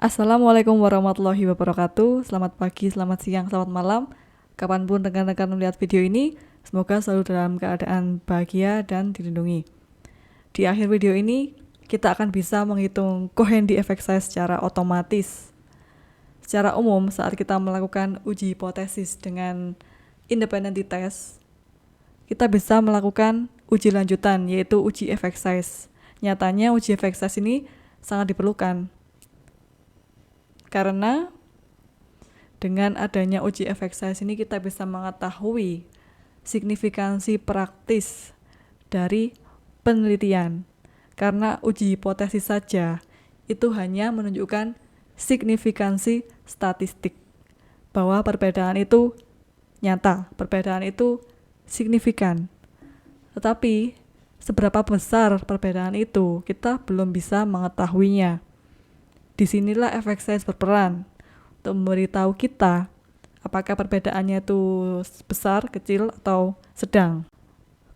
Assalamualaikum warahmatullahi wabarakatuh. Selamat pagi, selamat siang, selamat malam. Kapanpun rekan-rekan melihat video ini, semoga selalu dalam keadaan bahagia dan dilindungi. Di akhir video ini, kita akan bisa menghitung Cohen-D effect size secara otomatis. Secara umum, saat kita melakukan uji hipotesis dengan independent test, kita bisa melakukan uji lanjutan, yaitu uji effect size. Nyatanya uji effect size ini sangat diperlukan, karena dengan adanya uji effect size ini kita bisa mengetahui signifikansi praktis dari penelitian. Karena uji hipotesis saja itu hanya menunjukkan signifikansi statistik, bahwa perbedaan itu nyata, perbedaan itu signifikan. Tetapi seberapa besar perbedaan itu kita belum bisa mengetahuinya. Disinilah effect size berperan untuk memberitahu kita apakah perbedaannya itu besar, kecil, atau sedang.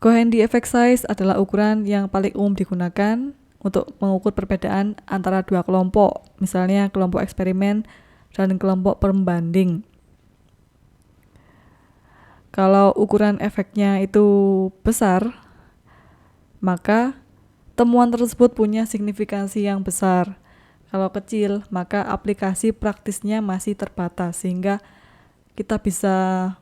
Cohen-D effect size adalah ukuran yang paling umum digunakan untuk mengukur perbedaan antara dua kelompok, misalnya kelompok eksperimen dan kelompok pembanding. Kalau ukuran efeknya itu besar, maka temuan tersebut punya signifikansi yang besar. Kalau kecil, maka aplikasi praktisnya masih terbatas, sehingga kita bisa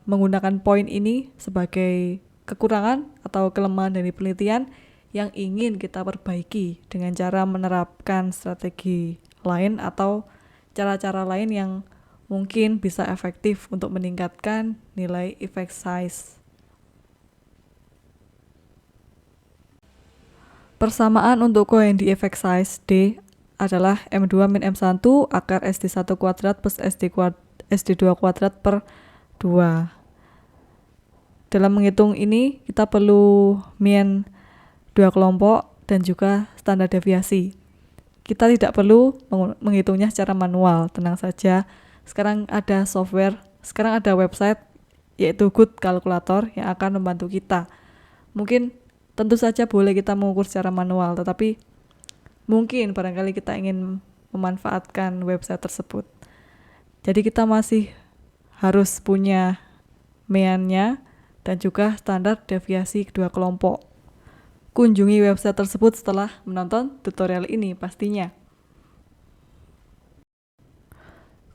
menggunakan poin ini sebagai kekurangan atau kelemahan dari penelitian yang ingin kita perbaiki dengan cara menerapkan strategi lain atau cara-cara lain yang mungkin bisa efektif untuk meningkatkan nilai effect size. Persamaan untuk Cohen-D effect size D adalah M2 min M1 akar SD1 kuadrat plus SD2 kuadrat per 2. Dalam menghitung ini kita perlu min dua kelompok dan juga standar deviasi. Kita tidak perlu menghitungnya secara manual, tenang saja. Sekarang ada software, sekarang ada website yaitu Good Calculator yang akan membantu kita. Mungkin tentu saja boleh kita mengukur secara manual, tetapi mungkin barangkali kita ingin memanfaatkan website tersebut. Jadi kita masih harus punya meannya dan juga standar deviasi kedua kelompok. Kunjungi website tersebut setelah menonton tutorial ini pastinya.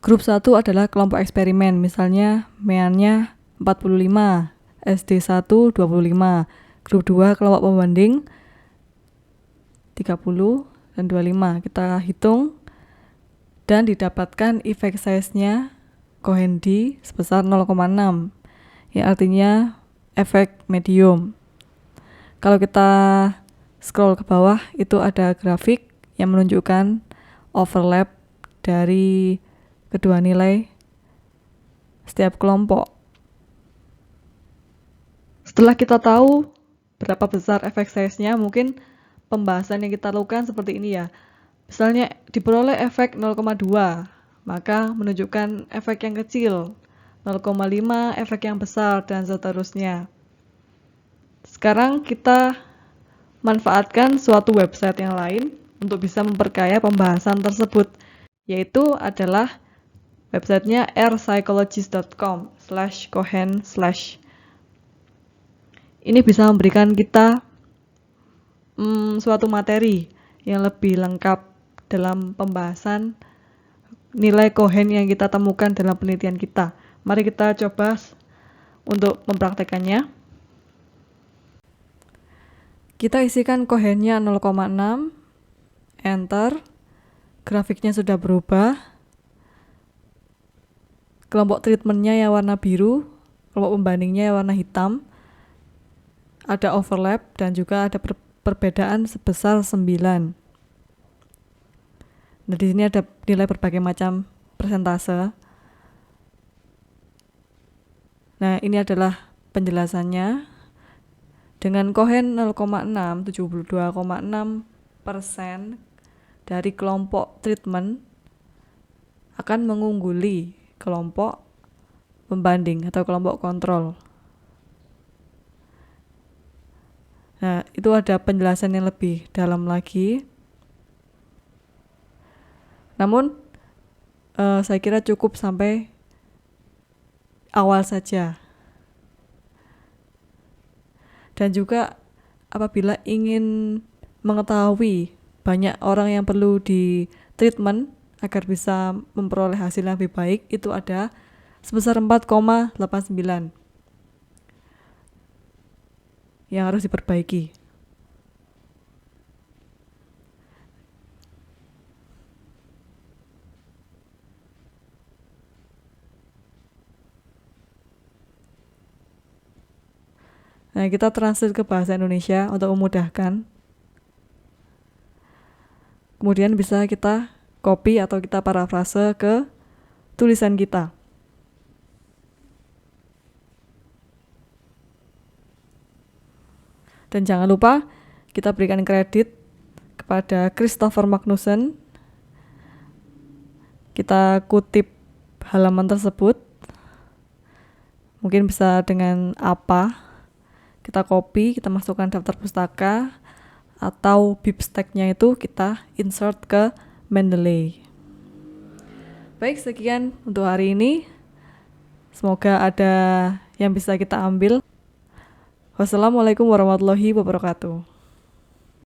Grup 1 adalah kelompok eksperimen, misalnya meannya 45, SD1 25. Grup 2 kelompok pembanding 30 dan 25. Kita hitung dan didapatkan effect size-nya Cohen-D sebesar 0,6, yang artinya efek medium. Kalau kita scroll ke bawah, itu ada grafik yang menunjukkan overlap dari kedua nilai setiap kelompok. Setelah kita tahu berapa besar efek size-nya, mungkin pembahasan yang kita lakukan seperti ini ya. Misalnya diperoleh efek 0,2, maka menunjukkan efek yang kecil, 0,5 efek yang besar, dan seterusnya. Sekarang kita manfaatkan suatu website yang lain untuk bisa memperkaya pembahasan tersebut, yaitu adalah websitenya rpsychologist.com/cohen/. Ini bisa memberikan kita suatu materi yang lebih lengkap dalam pembahasan nilai Cohen yang kita temukan dalam penelitian kita. Mari kita coba untuk mempraktekannya. Kita isikan Cohen-nya 0,6, enter. Grafiknya sudah berubah. Kelompok treatmentnya yang warna biru, kelompok pembandingnya yang warna hitam. Ada overlap dan juga ada perbedaan sebesar 9. Nah, di sini ada nilai berbagai macam persentase. Nah, ini adalah penjelasannya. Dengan Cohen 0,6, 72,6% dari kelompok treatment akan mengungguli kelompok pembanding atau kelompok kontrol. Nah, itu ada penjelasan yang lebih dalam lagi. Namun, saya kira cukup sampai awal saja. Dan juga apabila ingin mengetahui banyak orang yang perlu di treatment agar bisa memperoleh hasil yang lebih baik, itu ada sebesar 4,89 yang harus diperbaiki. Nah, kita translate ke bahasa Indonesia untuk memudahkan. Kemudian bisa kita copy atau kita parafrase ke tulisan kita. Dan jangan lupa kita berikan kredit kepada Christopher Magnussen. Kita kutip halaman tersebut. Mungkin bisa dengan apa. Kita copy, kita masukkan daftar pustaka, atau bibsteknya itu kita insert ke Mendeley. Baik, sekian untuk hari ini. Semoga ada yang bisa kita ambil. Wassalamualaikum warahmatullahi wabarakatuh.